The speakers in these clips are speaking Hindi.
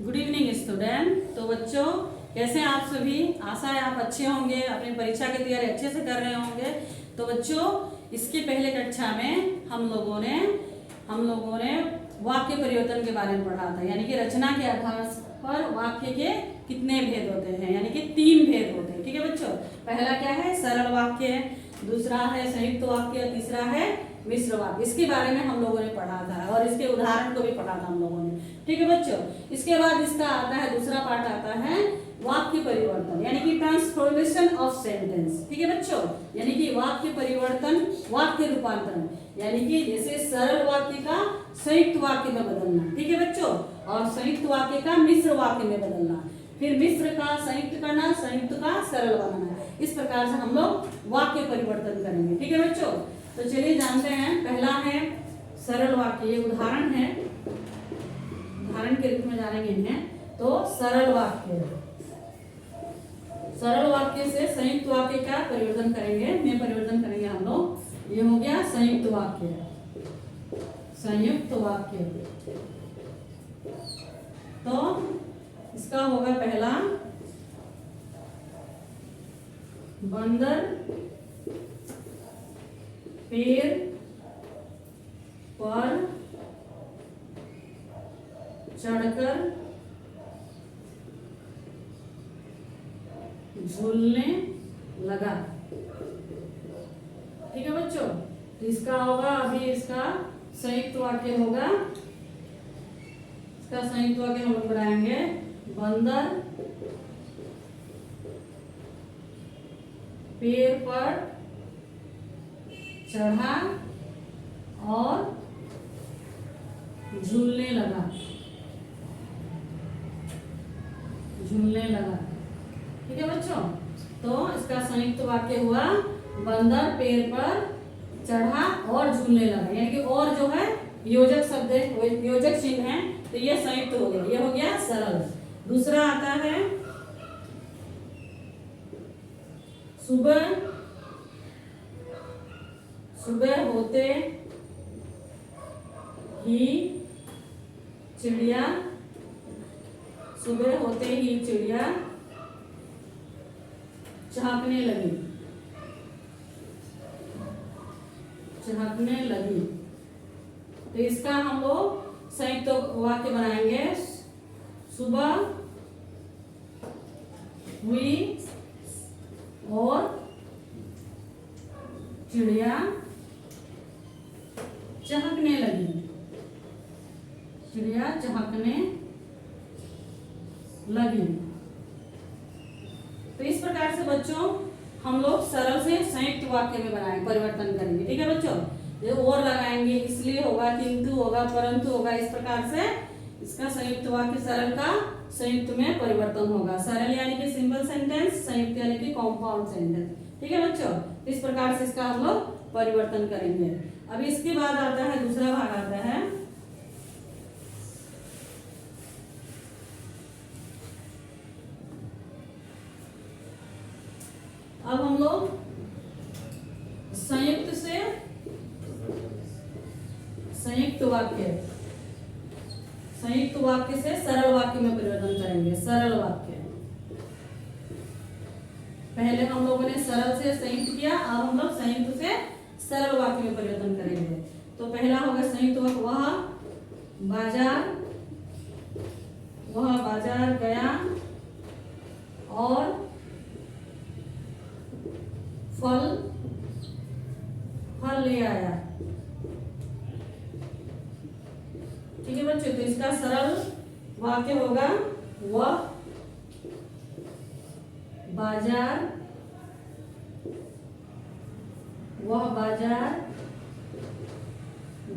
Good evening student. तो बच्चों कैसे हैं आप सभी। आशा है आप अच्छे होंगे, अपनी परीक्षा की तैयारी अच्छे से कर रहे होंगे। तो बच्चों इसके पहले कक्षा में हम लोगों ने वाक्य परिवर्तन के बारे में पढ़ा था, यानी कि रचना के आधार पर वाक्य के कितने भेद होते हैं, यानी कि 3 भेद होते हैं। ठीक है बच्चों, पहला क्या है, सरल वाक्य, दूसरा है संयुक्त वाक्य, तीसरा है मिश्र वाक्य। इसके बारे में हम लोगों ने पढ़ा था और इसके उदाहरण को भी पढ़ा था हम लोगों ने। ठीक है बच्चों, इसके बाद इसका आता है दूसरा पार्ट आता है वाक्य परिवर्तन, यानी कि ट्रांसफॉर्मेशन ऑफ सेंटेंस। ठीक है बच्चों, यानी कि वाक्य परिवर्तन, वाक्य रूपांतरण, यानी कि जैसे सरल वाक्य का संयुक्त वाक्य में बदलना। ठीक है बच्चों, और संयुक्त वाक्य का मिश्र वाक्य में बदलना, फिर मिश्र का संयुक्त करना, संयुक्त का सरल बनाना। इस प्रकार से हम लोग वाक्य परिवर्तन करेंगे। ठीक है बच्चों, तो चलिए जानते हैं। पहला है सरल वाक्य, ये उदाहरण है, उदाहरण के रूप में जानेंगे इन्हें। तो सरल वाक्य से संयुक्त वाक्य का परिवर्तन करेंगे, में परिवर्तन करेंगे हम लोग। ये हो गया संयुक्त वाक्य, संयुक्त वाक्य। तो इसका होगा पहला, बंदर पेड़ पर चढ़कर झूलने लगा। ठीक है बच्चों, तो इसका होगा, अभी इसका संयुक्त वाक्य होगा। इसका संयुक्त वाक्य हम लोग बनाएंगे, बंदर पेड़ पर चढ़ा और झूलने लगा, झूलने लगा। ठीक है बच्चों, तो इसका संयुक्त वाक्य हुआ, बंदर पेड़ पर चढ़ा और झूलने लगा, यानी कि और जो है योजक शब्द है, योजक चिन्ह है, तो ये संयुक्त हो गया, ये हो गया सरल। दूसरा आता है, सुबह होते ही चिड़िया, सुबह होते ही चिड़िया चहकने लगी, चहकने लगी। तो इसका हम लोग संयुक्त वाक्य बनाएंगे, सुबह हुई और चिड़िया चहकने लगी, चिड़िया चहकने लगी। तो इस प्रकार से बच्चों हम लोग सरल से संयुक्त वाक्य में बनाएंगे, परिवर्तन करेंगे। ठीक है बच्चों, ये और लगाएंगे, इसलिए होगा, किंतु होगा, परंतु होगा, इस प्रकार से इसका संयुक्त वाक्य सरल का संयुक्त में परिवर्तन होगा। सरल यानी कि सिंपल सेंटेंस, संयुक्त यानी कि कॉम्पाउंड सेंटेंस। ठीक है बच्चों, इस प्रकार से इसका हम लोग परिवर्तन करेंगे। अभी इसके बाद आता है दूसरा भाग आता है, अब हम लोग संयुक्त से संयुक्त वाक्य से सरल वाक्य में परिवर्तन करेंगे। सरल वाक्य, पहले हम लोगों ने सरल से संयुक्त किया, अब हम लोग संयुक्त से सरल वाक्य में परिवर्तन करेंगे। तो पहला होगा संयुक्त वाक्य, वह बाजार गया और फल ले आया। ठीक है बच्चों, तो इसका सरल वाक्य होगा, वह बाजार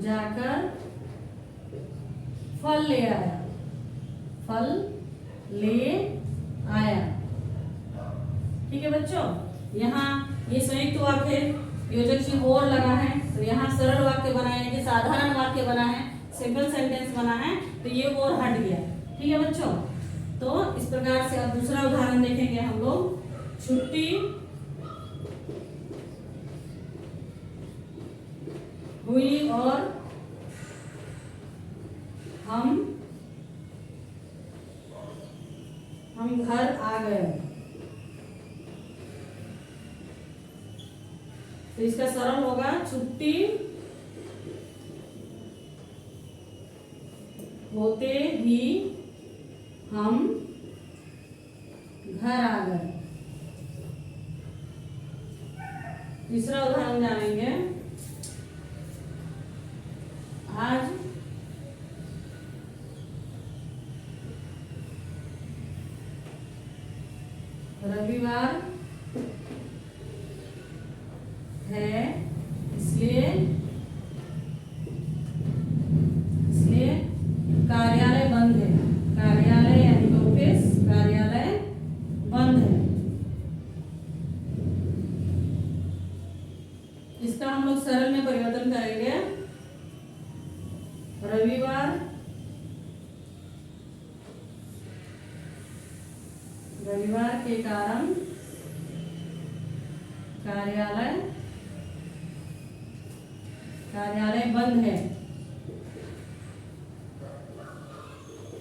जाकर फल ले आया, फल ले आया। ठीक है बच्चों, यहाँ ये संयुक्त वाक्य योजक चिन्ह और लगा है, तो यहाँ सरल वाक्य बना है, कि साधारण वाक्य बना है, सिंपल सेंटेंस बना है, तो ये और हट गया। ठीक है बच्चों, तो इस प्रकार से अब दूसरा उदाहरण देखेंगे हम लोग। छुट्टी हुई और हम हम घर आ गए। तो इसका सरल होगा छुट्टी होते ही हम घर आ गए। तीसरा उदाहरण जानेंगे। आज रविवार है, इसलिए कार्यालय बंद है। कार्यालय यानी कि ऑफिस, कार्यालय बंद है। इसका हम लोग सरल में परिवर्तन करेंगे। रविवार के कारण कार्यालय बंद है।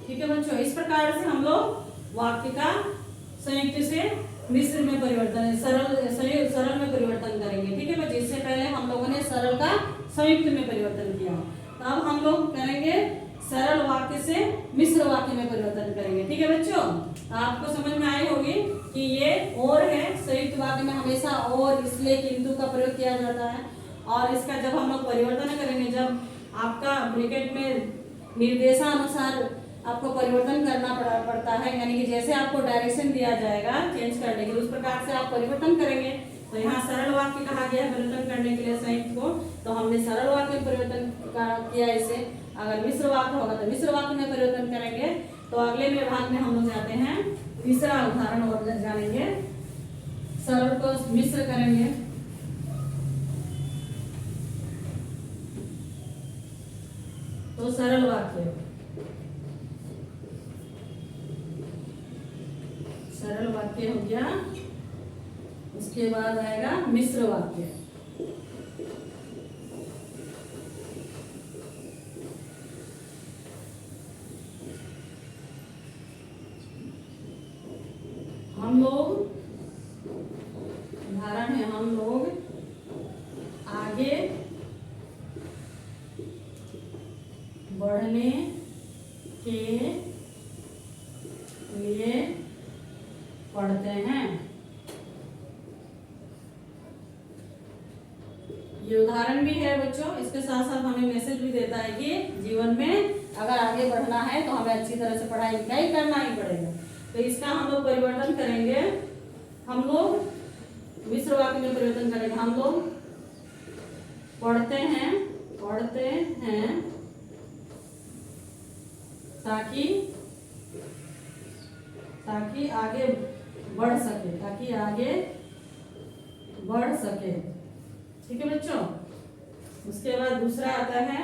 ठीक है बच्चों, इस प्रकार से हम लोग वाक्य का संयुक्त से मिश्र में परिवर्तन, सरल में परिवर्तन करेंगे। ठीक है बच्चों, इससे पहले हम लोगों ने सरल का संयुक्त में परिवर्तन किया। तो अब हम लोग करेंगे सरल वाक्य से मिश्र वाक्य में परिवर्तन करेंगे। ठीक है बच्चों, आपको समझ में आई होगी कि ये और है। संयुक्त वाक्य में हमेशा और, इसलिए, किंतु का प्रयोग किया जाता है। और इसका जब हम लोग परिवर्तन करेंगे, जब आपका ब्रैकेट में निर्देशानुसार आपको परिवर्तन करना पड़ता है, यानी कि जैसे आपको डायरेक्शन दिया जाएगा चेंज करने के लिए, उस प्रकार से आप परिवर्तन करेंगे। तो यहाँ सरल वाक्य कहा गया है परिवर्तन करने के लिए संयुक्त को, तो हमने सरल वाक्य में परिवर्तन किया इसे। अगर मिश्र वाक्य होगा तो मिश्र वाक्य में परिवर्तन करेंगे। तो अगले में भाग में हम लोग जाते हैं, तीसरा उदाहरण और जानेंगे। सरल को मिश्र करेंगे। तो सरल वाक्य, सरल वाक्य हो गया। उसके बाद आएगा मिश्र वाक्य। हम लोग, उदाहरण है, हम लोग आगे बढ़ने के लिए पढ़ते हैं। ये उदाहरण भी है बच्चों, इसके साथ साथ हमें मैसेज भी देता है कि जीवन में अगर आगे बढ़ना है तो हमें अच्छी तरह से पढ़ाई लिखाई करना ही पड़ेगा। तो इसका हम लोग परिवर्तन करेंगे। हम लोग मिश्र वाक्य में परिवर्तन करेंगे। हम लोग पढ़ते हैं ताकि आगे बढ़ सके। ठीक है बच्चों, उसके बाद दूसरा आता है,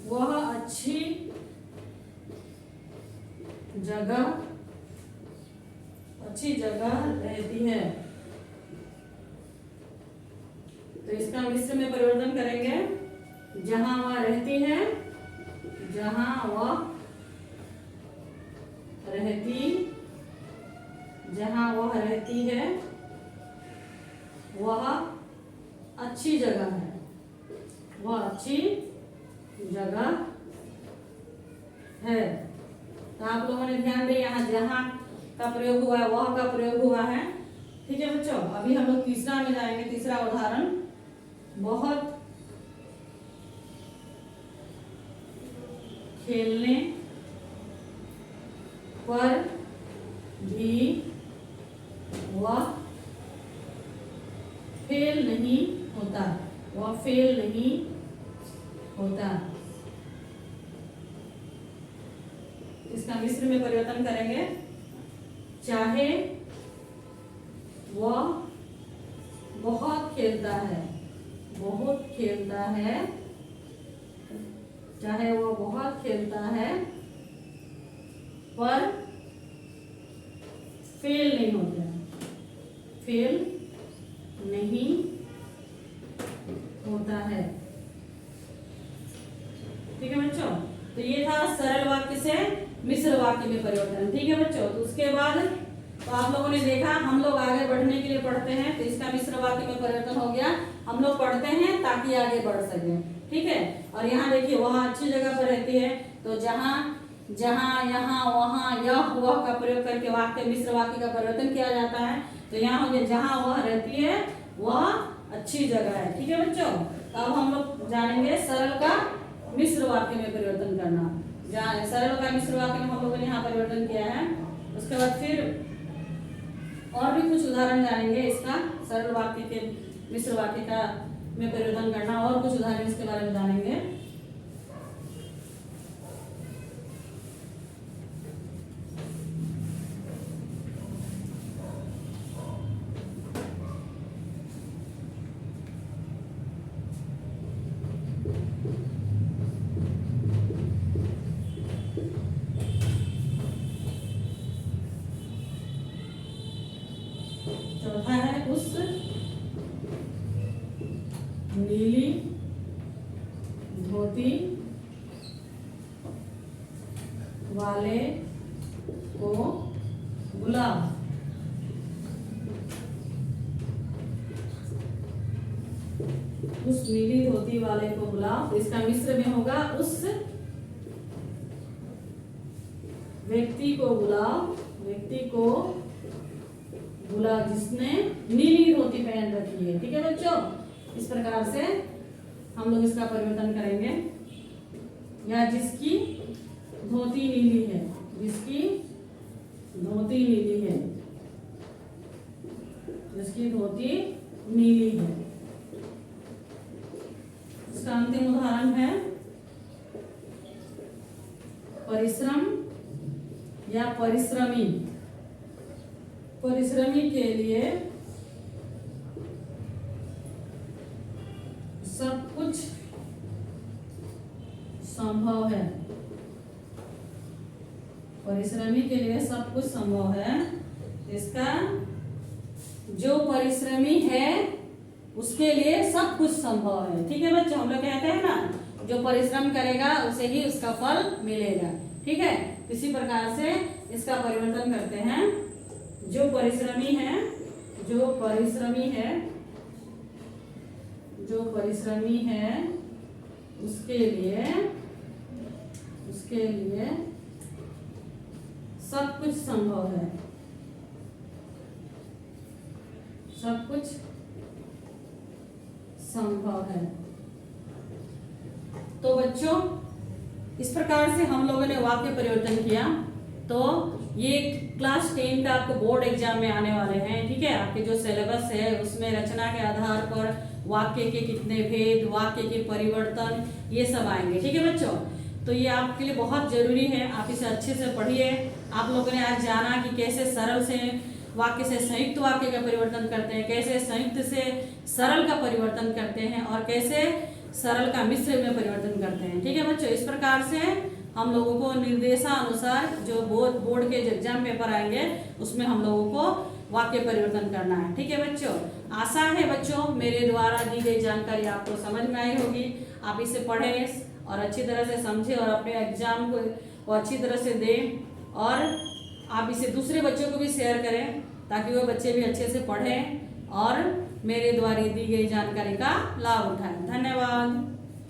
वह अच्छी जगह रहती है। तो इसका मिश्र में परिवर्तन करेंगे। जहां वह रहती है, वह अच्छी जगह है। वह अच्छी जगह है। तो आप लोगों ने ध्यान दिया, यहाँ जहां का प्रयोग हुआ है, वह का प्रयोग हुआ है। ठीक है बच्चों, अभी हम लोग तीसरा में जाएंगे। तीसरा उदाहरण, बहुत खेलने पर भी वह फेल नहीं होता। इसका मिश्र में परिवर्तन करेंगे। चाहे वह बहुत खेलता है, चाहे वो बहुत खेलता है, पर फेल नहीं होता। ठीक है बच्चों, तो ये था सरल वाक्य से मिश्र वाक्य में परिवर्तन। ठीक है बच्चों, तो उसके बाद तो आप लोगों ने देखा, हम लोग आगे बढ़ने के लिए पढ़ते हैं, तो इसका मिश्र वाक्य में परिवर्तन हो गया। हम लोग पढ़ते हैं ताकि आगे बढ़ सके। ठीक है, और यहाँ देखिए वहाँ अच्छी जगह पर रहती है, तो जहाँ जहाँ यहाँ वहाँ यह वह का प्रयोग करके वाक्य मिश्र वाक्य का परिवर्तन किया जाता है। तो यहाँ हो गया जहाँ वह रहती है वह अच्छी जगह है। ठीक है बच्चों, अब हम लोग जानेंगे सरल का मिश्र वाक्य में परिवर्तन करना। सरल का मिश्र वाक्य में हम लोगों ने यहाँ परिवर्तन किया है। उसके बाद फिर और भी कुछ उदाहरण जानेंगे इसका, सरल वाक्य के मिश्र वाक्य का में परिवर्तन करना, और कुछ उदाहरण इसके बारे में जानेंगे। चौथा है उस नीली धोती वाले को गुलाब। उस नीली धोती वाले को गुलाब, तो इसका मिश्र में होगा उस व्यक्ति को गुलाब, व्यक्ति को गुलाब जिसने नीली धोती पहन रखी है। ठीक है बच्चों, इस प्रकार से हम लोग इसका परिवर्तन करेंगे। या जिसकी धोती नीली है, जिसकी धोती नीली है, जिसकी धोती नीली है। इसका अंतिम उदाहरण है परिश्रम या परिश्रमी। परिश्रमी के लिए सब कुछ संभव है। परिश्रमी के लिए सब कुछ संभव है। इसका जो परिश्रमी है उसके लिए सब कुछ संभव है। ठीक है बच्चों, हम लोग कहते हैं ना, जो परिश्रम करेगा उसे ही उसका फल मिलेगा। ठीक है, इसी प्रकार से इसका परिवर्तन करते हैं। जो परिश्रमी है, जो परिश्रमी है, जो परिश्रमी है उसके लिए सब कुछ संभव है। सब कुछ संभव है। तो बच्चों, इस प्रकार से हम लोगों ने वाक्य परिवर्तन किया। तो ये क्लास 10 का आपको बोर्ड एग्जाम में आने वाले हैं। ठीक है, आपके जो सिलेबस है उसमें रचना के आधार पर वाक्य के कितने भेद, वाक्य के परिवर्तन, ये सब आएंगे। ठीक है बच्चों, तो ये आपके लिए बहुत जरूरी है, आप इसे अच्छे से पढ़िए। आप लोगों ने आज जाना कि कैसे सरल से वाक्य से संयुक्त वाक्य का परिवर्तन करते हैं, कैसे संयुक्त से सरल का परिवर्तन करते हैं, और कैसे सरल का मिश्र में परिवर्तन करते हैं। ठीक है बच्चों, इस प्रकार से हम लोगों को निर्देशानुसार जो बोर्ड के एग्जाम पेपर आएंगे उसमें हम लोगों को वाक्य परिवर्तन करना है। ठीक है बच्चों, आशा है बच्चों मेरे द्वारा दी गई जानकारी आपको समझ में आई होगी। आप इसे पढ़ें और अच्छी तरह से समझें और अपने एग्जाम को अच्छी तरह से दें, और आप इसे दूसरे बच्चों को भी शेयर करें ताकि वो बच्चे भी अच्छे से पढ़ें और मेरे द्वारा दी गई जानकारी का लाभ उठाएं। धन्यवाद।